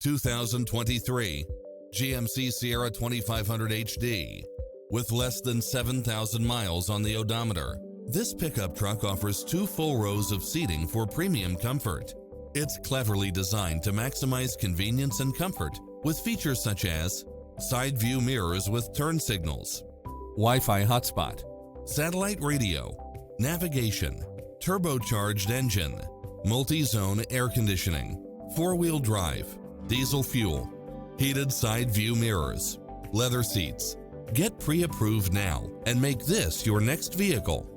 2023 GMC Sierra 2500HD. With less than 7,000 miles on the odometer, this pickup truck offers 2 full rows of seating for premium comfort. It's cleverly designed to maximize convenience and comfort with features such as side view mirrors with turn signals, Wi-Fi hotspot, satellite radio, navigation, turbocharged engine, multi-zone air conditioning, 4-wheel drive, diesel fuel, heated side view mirrors, leather seats. Get pre-approved now and make this your next vehicle.